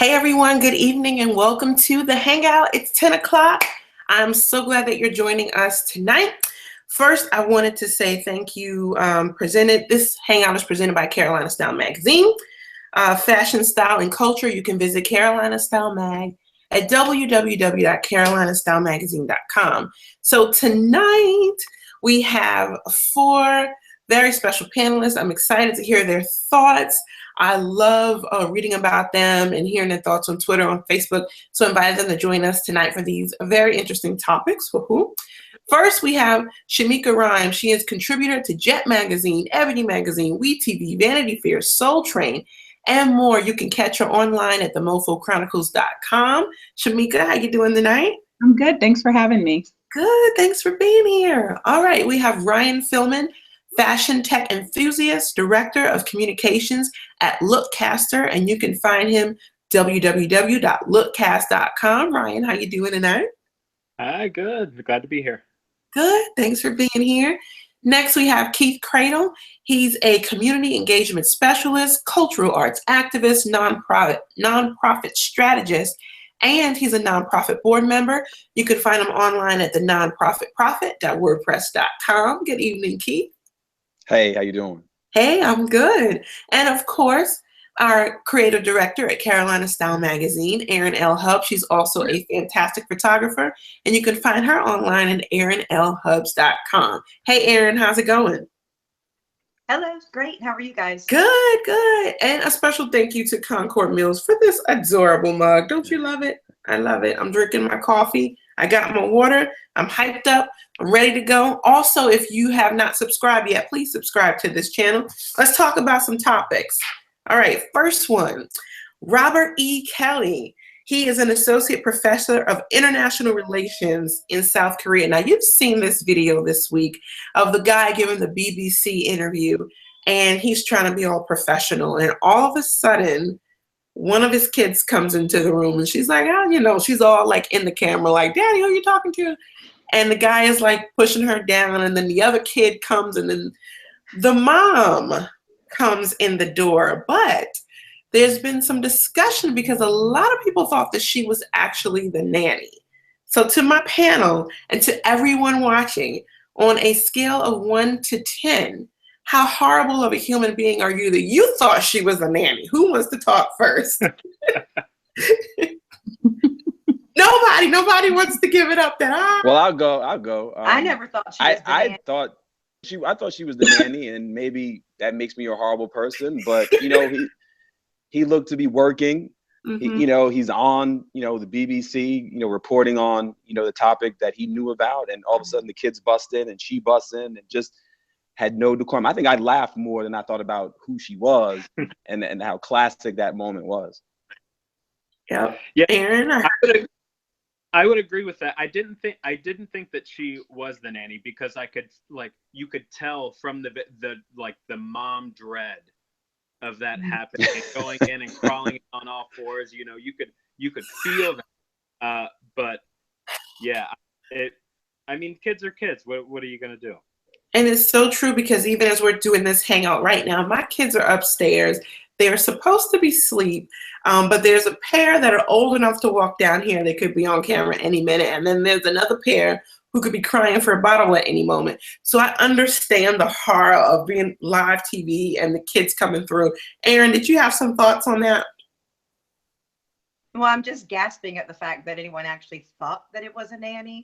Hey everyone, good evening and welcome to the Hangout. It's 10 o'clock. I'm so glad that you're joining us tonight. First, I wanted to say thank you. This Hangout is presented by Carolina Style Magazine. Fashion, style, and culture, you can visit Carolina Style Mag at www.carolinastylemagazine.com. So tonight we have 4 very special panelists. I'm excited to hear their thoughts. I love reading about them and hearing their thoughts on Twitter, on Facebook. So I invited them to join us tonight for these very interesting topics. Woo-hoo. First, we have Shamika Rhymes. She is contributor to Jet Magazine, Ebony Magazine, WeTV, Vanity Fair, Soul Train, and more. You can catch her online at themofochronicles.com. Shamika, how you doing tonight? I'm good. Thanks for having me. Good. Thanks for being here. All right. We have Ryan Philman, fashion tech enthusiast, director of communications at Lookcaster, and you can find him www.lookcast.com. Ryan, how you doing tonight? Hi, good. Glad to be here. Good. Thanks for being here. Next, we have Keith Cradle. He's a community engagement specialist, cultural arts activist, nonprofit strategist, and he's a nonprofit board member. You can find him online at thenonprofitprofit.wordpress.com. Good evening, Keith. Hey, how you doing? Hey, I'm good. And of course, our creative director at Carolina Style Magazine, Erin L. Hubbs. She's also a fantastic photographer, and you can find her online at erinlhubs.com. Hey, Erin, how's it going? Hello, great. How are you guys? Good, good. And a special thank you to Concord Mills for this adorable mug. Don't you love it? I love it. I'm drinking my coffee. I got my water. I'm hyped up. I'm ready to go. Also, if you have not subscribed yet, please subscribe to this channel. Let's talk about some topics. All right, first one, Robert E. Kelly. He is an associate professor of international relations in South Korea. Now, you've seen this video this week of the guy giving the BBC interview, and he's trying to be all professional. And all of a sudden, one of his kids comes into the room, and she's like, she's all like in the camera, like, Daddy, who are you talking to? And the guy is like pushing her down, and then the other kid comes, and then the mom comes in the door. But there's been some discussion because a lot of people thought that she was actually the nanny. So to my panel and to everyone watching, on a scale of 1 to 10, how horrible of a human being are you that you thought she was a nanny? Who wants to talk first? Nobody wants to give it up. Well, I'll go. I never thought she was the nanny. I thought she was the nanny, and maybe that makes me a horrible person. But he looked to be working. Mm-hmm. He's on the BBC, reporting on the topic that he knew about, and all of a sudden the kids bust in and she busts in and just had no decorum. I think I laughed more than I thought about who she was and how classic that moment was. Yeah, Aaron, I would agree with that. I didn't think that she was the nanny because you could tell from the mom dread of that happening, going in and crawling on all fours. You could feel that. But yeah, kids are kids. What are you gonna do? And it's so true because even as we're doing this hangout right now, my kids are upstairs. They're supposed to be asleep, but there's a pair that are old enough to walk down here. They could be on camera any minute. And then there's another pair who could be crying for a bottle at any moment. So I understand the horror of being live TV and the kids coming through. Erin, did you have some thoughts on that? Well, I'm just gasping at the fact that anyone actually thought that it was a nanny.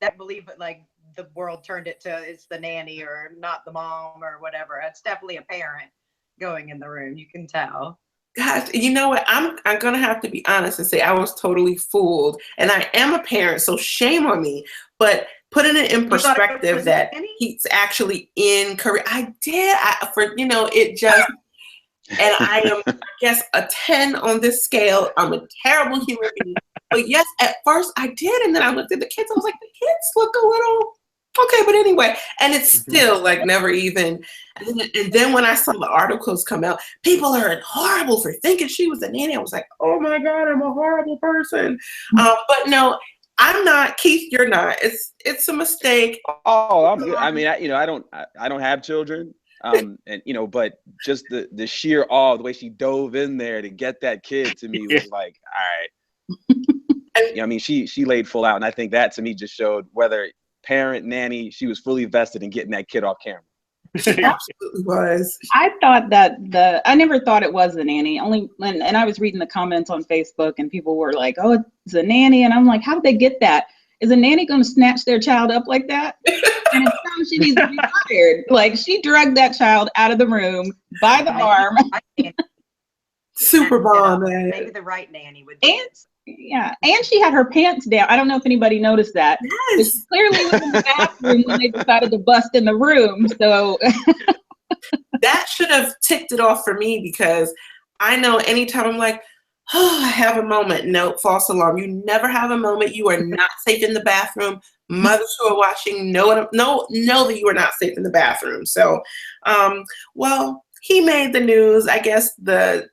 That believe it, like the world turned it to it's the nanny or not the mom or whatever. It's definitely a parent going in the room. You can tell. Gosh, you know what? I'm gonna have to be honest and say I was totally fooled, and I am a parent, so shame on me. But putting it in perspective that he's actually in Korea, I did. It just. And I am, I guess, a 10 on this scale. I'm a terrible human being. But yes, at first I did. And then I looked at the kids. I was like, the kids look a little okay. But anyway, and it's still like never even. And then when I saw the articles come out, people are horrible for thinking she was a nanny. I was like, oh my God, I'm a horrible person. But no, I'm not. Keith, you're not. It's a mistake. Oh, I'm good. I mean, I don't have children. And but just the sheer awe, the way she dove in there to get that kid, to me was like, all right. I mean, she laid full out, and I think that to me just showed whether parent, nanny, she was fully vested in getting that kid off camera. She absolutely was. I thought that I never thought it was the nanny. Only and I was reading the comments on Facebook, and people were like, "Oh, it's a nanny," and I'm like, "How did they get that? Is a nanny going to snatch their child up like that?" And it's time she needs to be fired. Like, she dragged that child out of the room by the arm. Super bomb, man. Maybe the right nanny would do it. Yeah, and she had her pants down. I don't know if anybody noticed that. Yes. She clearly was in the bathroom when they decided to bust in the room. So that should have ticked it off for me, because I know anytime I'm like, oh, I have a moment. No, false alarm. You never have a moment. You are not safe in the bathroom. Mothers who are watching know that you are not safe in the bathroom. So, well, he made the news. I guess the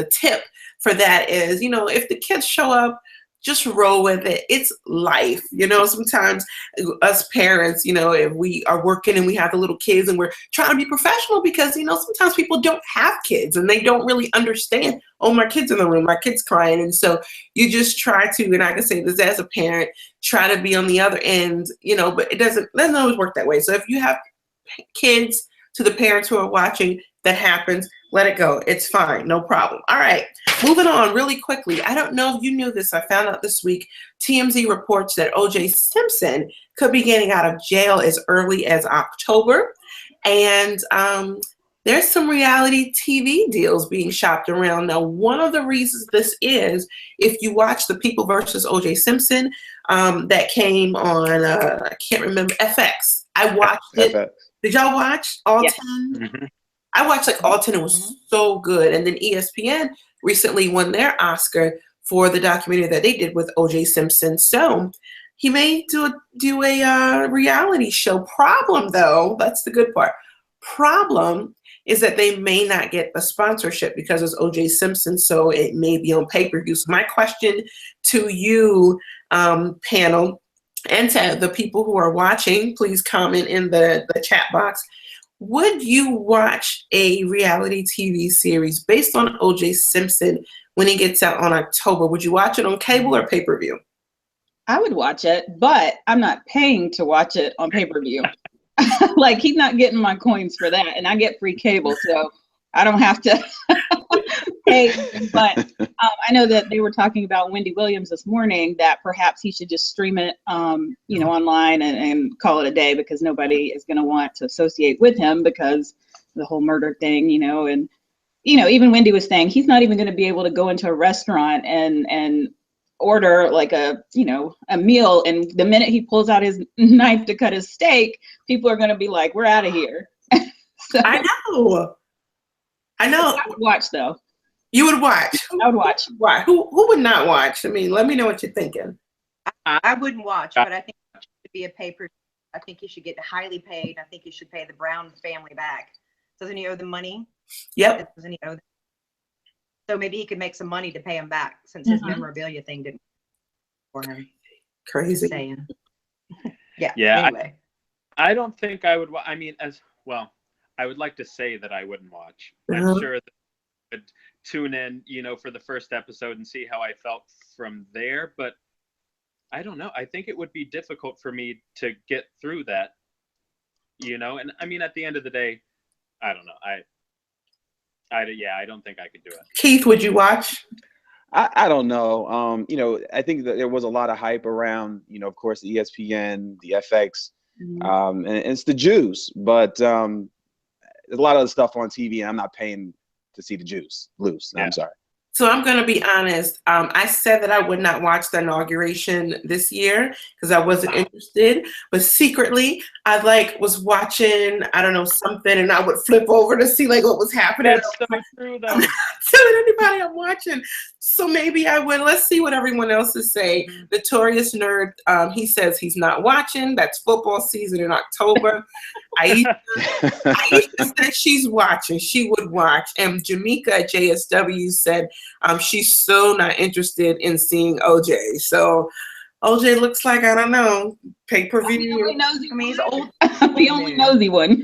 tip for that is, if the kids show up, just roll with it. It's life. Sometimes us parents, if we are working and we have the little kids and we're trying to be professional, because, sometimes people don't have kids and they don't really understand, oh, my kid's in the room, my kid's crying. And so you just try to, and I can say this as a parent, try to be on the other end, but it doesn't always work that way. So if you have kids, to the parents who are watching, that happens, let it go. It's fine. No problem. All right. Moving on really quickly. I don't know if you knew this. I found out this week, TMZ reports that O.J. Simpson could be getting out of jail as early as October. And there's some reality TV deals being shopped around. Now, one of the reasons this is, if you watch the People versus O.J. Simpson that came on, I can't remember, FX. I watched it. FX. Did y'all watch all 10? Mm-hmm. I watched all 10. It was so good. And then ESPN recently won their Oscar for the documentary that they did with O.J. Simpson. So he may do a reality show. Problem, though, that's the good part. Problem is that they may not get the sponsorship because it's O.J. Simpson, so it may be on pay-per-view. So my question to you, panel, and to the people who are watching, please comment in the chat box. Would you watch a reality TV series based on O.J. Simpson when he gets out on October? Would you watch it on cable or pay-per-view? I would watch it, but I'm not paying to watch it on pay-per-view. Like, he's not getting my coins for that, and I get free cable, so I don't have to pay. But I know that they were talking about Wendy Williams this morning, that perhaps he should just stream it, online and call it a day, because nobody is going to want to associate with him because the whole murder thing, and even Wendy was saying he's not even going to be able to go into a restaurant and order like a meal, and the minute he pulls out his knife to cut his steak, people are going to be like, we're out of here. So, I know. I would watch, though. You would watch? I would watch. Why? Who would not watch? I mean, let me know what you're thinking. I wouldn't watch, but I think it should be a pay-per-view. I think he should get highly paid. I think he should pay the Brown family back. Doesn't he owe them money? Yep. Doesn't he owe them? So maybe he could make some money to pay him back, since his memorabilia thing didn't work for him. Crazy. Just saying. Yeah. Anyway. I don't think I would. I mean, as well, I would like to say that I wouldn't watch. I'm sure that I would tune in, for the first episode and see how I felt from there. But I don't know. I think it would be difficult for me to get through that, And I mean, at the end of the day, I don't know. I don't think I could do it. Keith, would you watch? I don't know. I think that there was a lot of hype around, of course, the ESPN, the FX, and it's the Jews. But there's a lot of other stuff on TV, and I'm not paying to see the Jews lose. Yeah. I'm sorry. So I'm going to be honest. I said that I would not watch the inauguration this year because I wasn't interested. But secretly, I was watching, I don't know, something, and I would flip over to see what was happening. That's so true, though. I'm not telling anybody I'm watching. So maybe I would. Let's see what everyone else is saying. Notorious Nerd, he says he's not watching. That's football season in October. Aisha said she's watching. She would watch. And Jamaica at JSW said she's so not interested in seeing OJ. So OJ looks like, I don't know, pay-per-view. I mean, he's old. the only nosy one.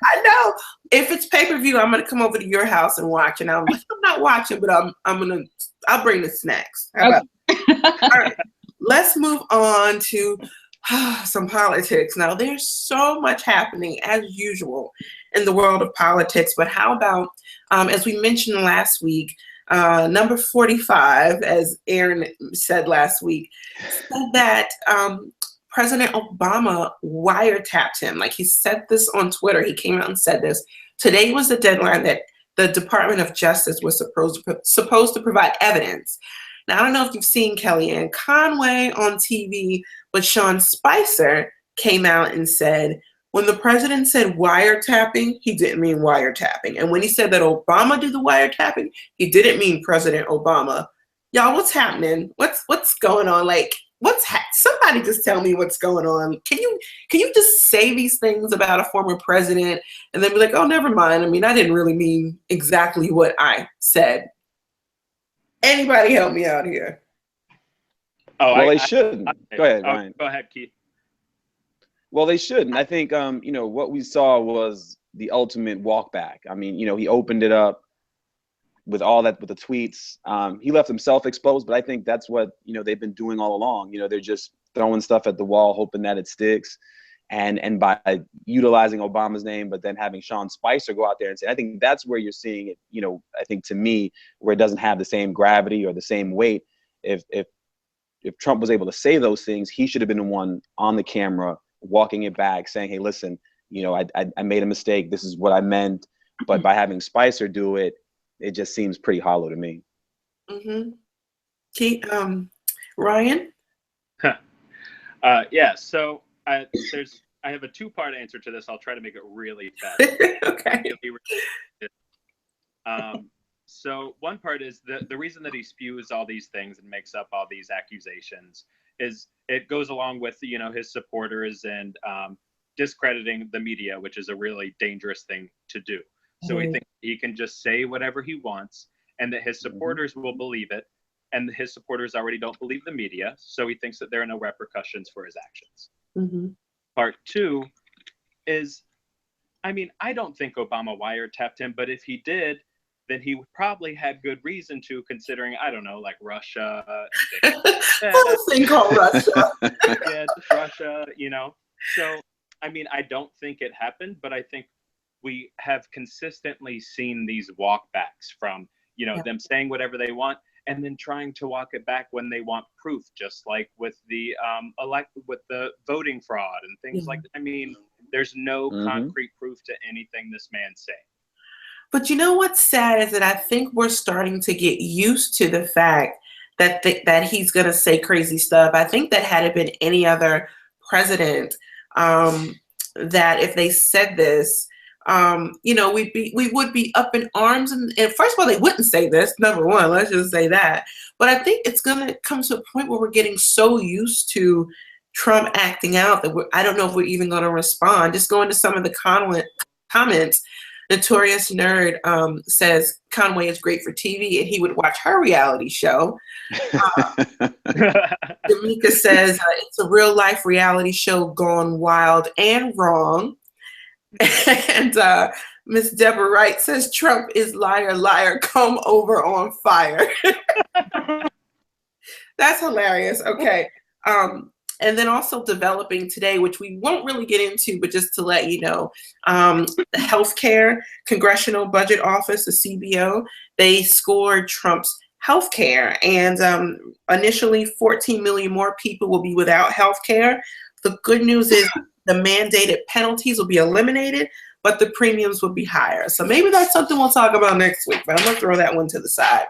I know. If it's pay-per-view, I'm gonna come over to your house and watch. And I'm like, I'm not watching, but I'll bring the snacks. How about All right. Let's move on to some politics. Now, there's so much happening as usual in the world of politics, but how about, as we mentioned last week, number 45, as Aaron said last week, said that President Obama wiretapped him. Like, he said this on Twitter. He came out and said this. Today was the deadline that the Department of Justice was supposed to provide evidence. Now, I don't know if you've seen Kellyanne Conway on TV, but Sean Spicer came out and said, when the president said wiretapping, he didn't mean wiretapping. And when he said that Obama did the wiretapping, he didn't mean President Obama. Y'all, what's happening? What's going on? Like, somebody just tell me what's going on. Can you just say these things about a former president and then be like, oh, never mind. I mean, I didn't really mean exactly what I said. Anybody help me out here? Oh, well, they shouldn't. Go ahead, oh, Ryan. Go ahead, Keith. Well, they shouldn't. I think, what we saw was the ultimate walk back. I mean, he opened it up with all that, with the tweets. He left himself exposed, but I think that's what, they've been doing all along. They're just throwing stuff at the wall, hoping that it sticks. And by utilizing Obama's name, but then having Sean Spicer go out there and say, I think that's where you're seeing it, I think, to me, where it doesn't have the same gravity or the same weight. If Trump was able to say those things, he should have been the one on the camera walking it back, saying, hey, listen, I made a mistake. This is what I meant. But by having Spicer do it, it just seems pretty hollow to me. Mm-hmm. Keith, Ryan? Yeah, so I have a two-part answer to this. I'll try to make it really fast. Okay. So one part is the reason that he spews all these things and makes up all these accusations is it goes along with, his supporters and discrediting the media, which is a really dangerous thing to do. So he thinks he can just say whatever he wants and that his supporters will believe it. And his supporters already don't believe the media. So he thinks that there are no repercussions for his actions. Mm-hmm. Part two is, I don't think Obama wiretapped him, but if he did, then he probably had good reason to, considering, I don't know, like Russia. And a thing called Russia. Yeah, Russia, So, I don't think it happened, but I think we have consistently seen these walkbacks from, them saying whatever they want and then trying to walk it back when they want proof, just like with the with the voting fraud and things like that. There's no concrete proof to anything this man's saying. But what's sad is that I think we're starting to get used to the fact that that he's going to say crazy stuff. I think that had it been any other president, that if they said this, we would be up in arms. And first of all, they wouldn't say this, number one, let's just say that. But I think it's going to come to a point where we're getting so used to Trump acting out that I don't know if we're even going to respond. Just going to some of the comments. Notorious Nerd says Conway is great for TV and he would watch her reality show. D'Amica says it's a real life reality show gone wild and wrong. And Miss Deborah Wright says Trump is liar, liar, come over on fire. That's hilarious. Okay. And then also developing today, which we won't really get into, but just to let you know, the healthcare Congressional Budget Office, the CBO, they scored Trump's healthcare. And initially 14 million more people will be without healthcare. The good news is the mandated penalties will be eliminated, but the premiums will be higher. So maybe that's something we'll talk about next week, but I'm gonna throw that one to the side.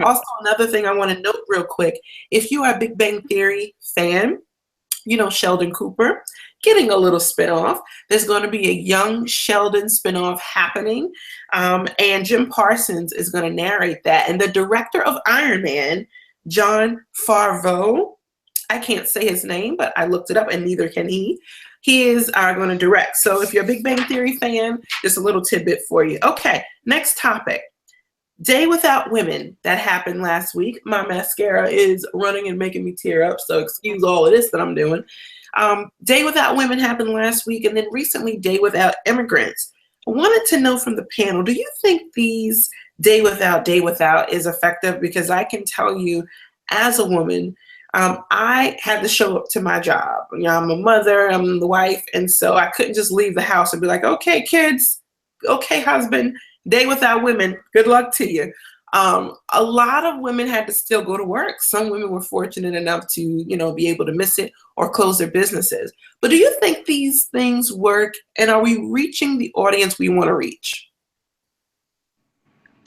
Also, another thing I want to note real quick, if you are a Big Bang Theory fan, Sheldon Cooper getting a little spinoff. There's going to be a young Sheldon spinoff happening. And Jim Parsons is going to narrate that. And the director of Iron Man, Jon Favreau, I can't say his name, but I looked it up and neither can he. He is going to direct. So if you're a Big Bang Theory fan, just a little tidbit for you. Okay, next topic. Day Without Women that happened last week. My mascara is running and making me tear up, so excuse all of this that I'm doing. Day Without Women happened last week, and then recently Day Without Immigrants. I wanted to know from the panel, do you think these Day Without is effective? Because I can tell you, as a woman, I had to show up to my job. You know, I'm a mother, I'm the wife, and so I couldn't just leave the house and be like, okay, kids, okay, husband, Day Without Women, good luck to you. A lot of women had to still go to work. Some women were fortunate enough to, you know, be able to miss it or close their businesses. But do you think these things work, and are we reaching the audience we want to reach?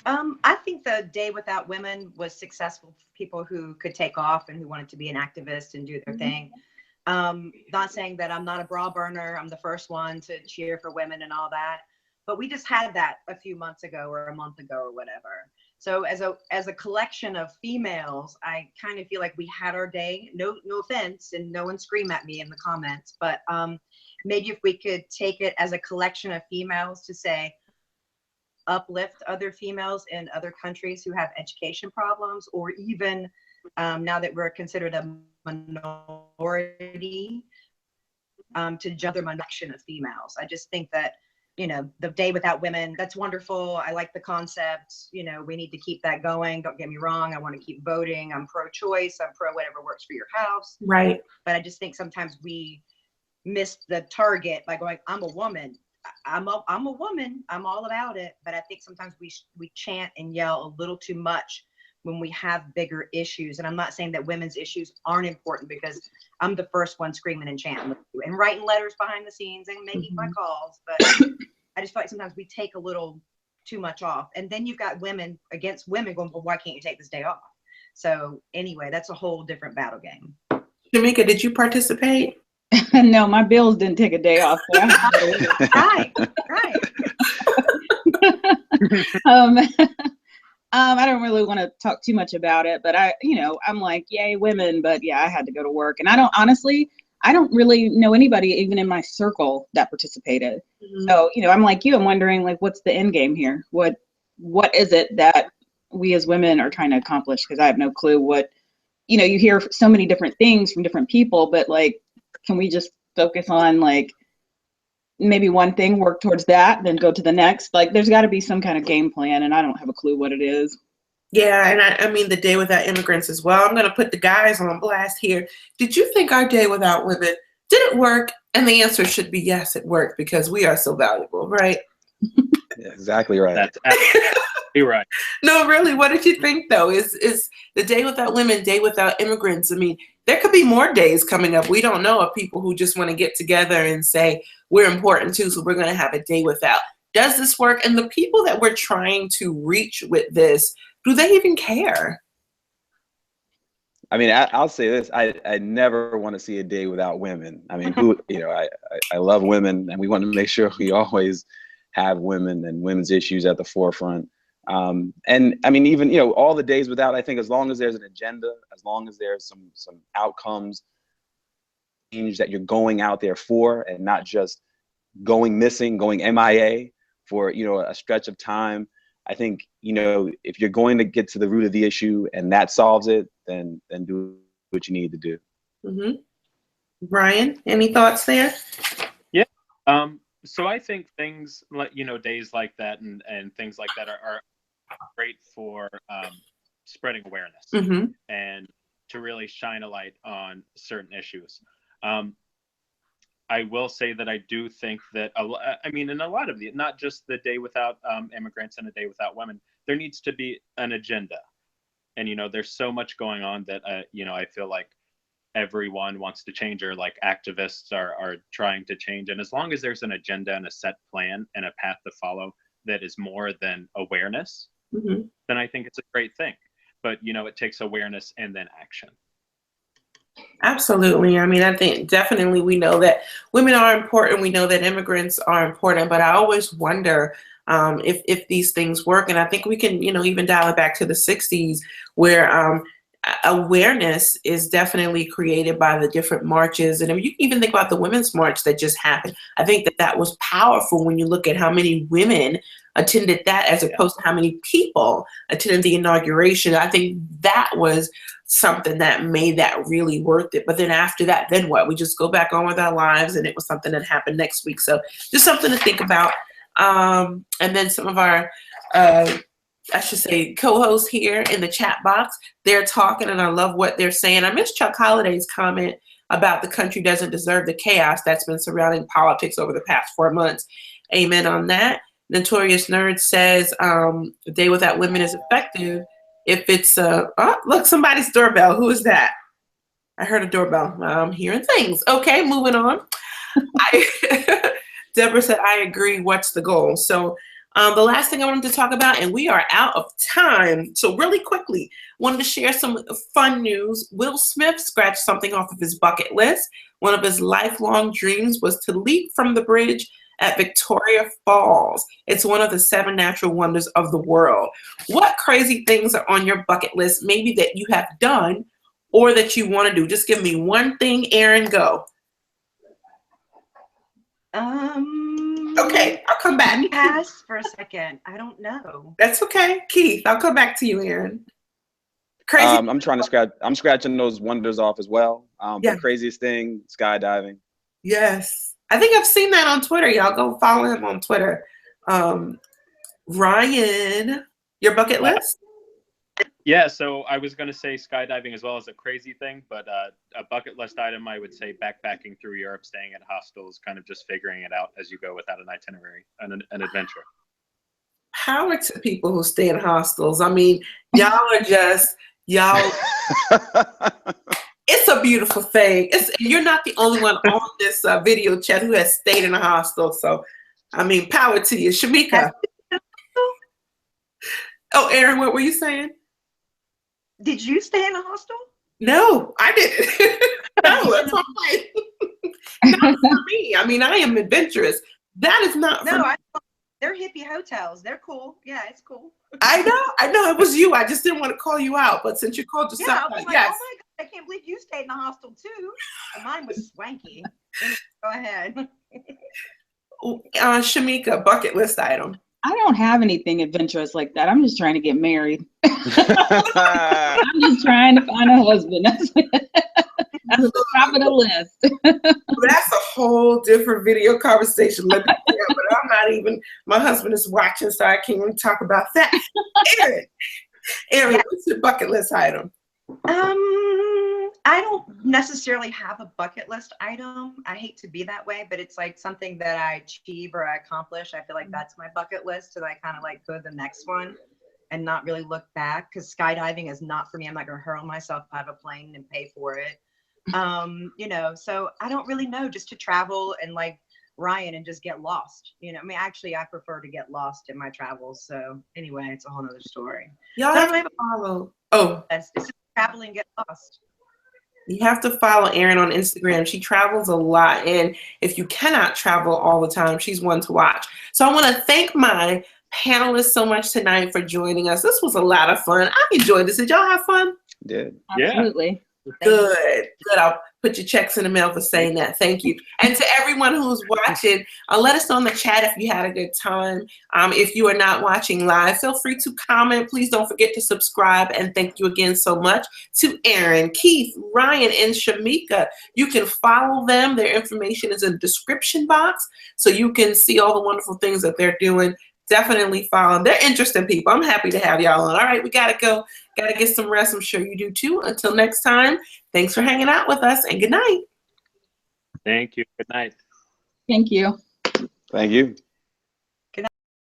I think the Day Without Women was successful for people who could take off and who wanted to be an activist and do their thing. Not saying that I'm not a bra burner. I'm the first one to cheer for women and all that. But we just had that a few months ago or a month ago or whatever. So as a collection of females, I kind of feel like we had our day. No offense, and no one scream at me in the comments, but maybe if we could take it as a collection of females to say, uplift other females in other countries who have education problems, or even now that we're considered a minority, to judge the action of females. I just think that, you know, the Day Without Women, that's wonderful. I like the concept. You know, we need to keep that going. Don't get me wrong. I want to keep voting. I'm pro-choice. I'm pro whatever works for your house. Right. But I just think sometimes we miss the target by going, I'm a woman. I'm a woman. I'm all about it. But I think sometimes we chant and yell a little too much when we have bigger issues. And I'm not saying that women's issues aren't important, because I'm the first one screaming and chanting and writing letters behind the scenes and making my calls. But I just feel like sometimes we take a little too much off. And then you've got women against women going, well, why can't you take this day off? So anyway, that's a whole different battle game. Shamika, did you participate? No, my bills didn't take a day off. So Right. I don't really want to talk too much about it, but I'm like, yay, women. But yeah, I had to go to work, and I don't really know anybody even in my circle that participated. Mm-hmm. So, I'm like you, I'm wondering, like, what's the end game here? What is it that we as women are trying to accomplish? Because I have no clue what, you hear so many different things from different people, but like, can we just focus on like maybe one thing, work towards that, then go to the next? Like, there's got to be some kind of game plan, and I don't have a clue what it is. Yeah, and I mean the Day Without Immigrants as well. I'm going to put the guys on blast here. Did you think our Day Without Women didn't work? And the answer should be yes, it worked, because we are so valuable, right? Yeah, exactly right. That's absolutely right. No, really, what did you think, though? Is the Day Without Women, Day Without Immigrants? I mean, there could be more days coming up. We don't know, of people who just want to get together and say, we're important too, so we're going to have a day without. Does this work? And the people that we're trying to reach with this, do they even care? I mean, I'll say this: I never want to see a day without women. I mean, I love women, and we want to make sure we always have women and women's issues at the forefront. And I mean, even all the days without, I think, as long as there's an agenda, as long as there's some outcomes change that you're going out there for, and not just going missing, going MIA for a stretch of time. I think, if you're going to get to the root of the issue and that solves it, then do what you need to do. Mm-hmm. Brian, any thoughts there? Yeah. So I think things like, days like that and things like that are great for spreading awareness, Mm-hmm. and to really shine a light on certain issues. I will say that I do think that, in a lot of the, not just the Day Without Immigrants and a Day Without Women, there needs to be an agenda. And, there's so much going on that, I feel like everyone wants to change, or like activists are trying to change. And as long as there's an agenda and a set plan and a path to follow that is more than awareness, Mm-hmm. then I think it's a great thing. But, it takes awareness and then action. Absolutely. I mean, I think definitely we know that women are important. We know that immigrants are important, but I always wonder if these things work. And I think we can, even dial it back to the 60s, where awareness is definitely created by the different marches. And I mean, you can even think about the Women's March that just happened. I think that was powerful when you look at how many women attended that as opposed to how many people attended the inauguration. I think that was something that made that really worth it. But then after that, then what? We just go back on with our lives, and it was something that happened next week. So just something to think about. And then some of our I should say co-hosts here in the chat box, they're talking, and I love what they're saying. I miss Chuck Holliday's comment about the country doesn't deserve the chaos that's been surrounding politics over the past 4 months. Amen on that. Notorious Nerd says a day without women is effective if it's oh, look, somebody's doorbell. Who is that? I heard a doorbell. I'm hearing things. Okay, moving on. Deborah said, I agree. What's the goal? So the last thing I wanted to talk about, and we are out of time, so really quickly, wanted to share some fun news. Will Smith scratched something off of his bucket list. One of his lifelong dreams was to leap from the bridge at Victoria Falls. It's one of the 7 natural wonders of the world. What crazy things are on your bucket list, maybe that you have done or that you want to do? Just give me one thing, Aaron, go. Okay, I'll come back. Pass for a second. I don't know. That's okay. Keith, I'll come back to you, Aaron. Crazy. I'm scratching those wonders off as well. Yeah. The craziest thing, skydiving. Yes. I think I've seen that on Twitter. Y'all go follow him on Twitter. Ryan, your bucket list? Yeah, so I was going to say skydiving as well as a crazy thing, but a bucket list item, I would say backpacking through Europe, staying at hostels, kind of just figuring it out as you go without an itinerary, an adventure. Power to people who stay in hostels. I mean, y'all are just, y'all, it's a beautiful thing. You're not the only one on this video chat who has stayed in a hostel. So, I mean, power to you. Shamika. Oh, Aaron, what were you saying? Did you stay in a hostel? No, I didn't. No, that's fine. Not for me. I mean, I am adventurous. That is not for me. They're hippie hotels. They're cool. Yeah, it's cool. I know it was you. I just didn't want to call you out. But since you called yourself I out, was like, yes. oh my God, I can't believe you stayed in a hostel too. And mine was swanky. Go ahead. Shamika, bucket list item. I don't have anything adventurous like that. I'm just trying to get married. I'm just trying to find a husband. That's the top of the list. That's a whole different video conversation. But I'm not even, my husband is watching, so I can't even talk about that. Aaron, what's your bucket list item? I don't necessarily have a bucket list item. I hate to be that way, but it's like something that I achieve or I accomplish. I feel like that's my bucket list, and I kind of like go to the next one and not really look back, because skydiving is not for me. I'm not going to hurl myself out of a plane and pay for it. You know, so I don't really know, just to travel and like Ryan and just get lost. You know, I mean, actually, I prefer to get lost in my travels. So anyway, it's a whole other story. Y'all have to follow. Oh, it's just travel and get lost. You have to follow Erin on Instagram. She travels a lot, and if you cannot travel all the time, she's one to watch. So I want to thank my panelists so much tonight for joining us. This was a lot of fun. I enjoyed this. Did y'all have fun? Did. Absolutely. Good. I'll put your checks in the mail for saying that. Thank you. And to everyone who's watching, let us know in the chat if you had a good time. If you are not watching live, feel free to comment. Please don't forget to subscribe. And thank you again so much to Aaron, Keith, Ryan, and Shamika. You can follow them. Their information is in the description box, so you can see all the wonderful things that they're doing. Definitely follow them. They're interesting people. I'm happy to have y'all on. All right, we got to go. Got to get some rest. I'm sure you do too. Until next time, thanks for hanging out with us, and good night. Thank you. Good night. Thank you. Thank you.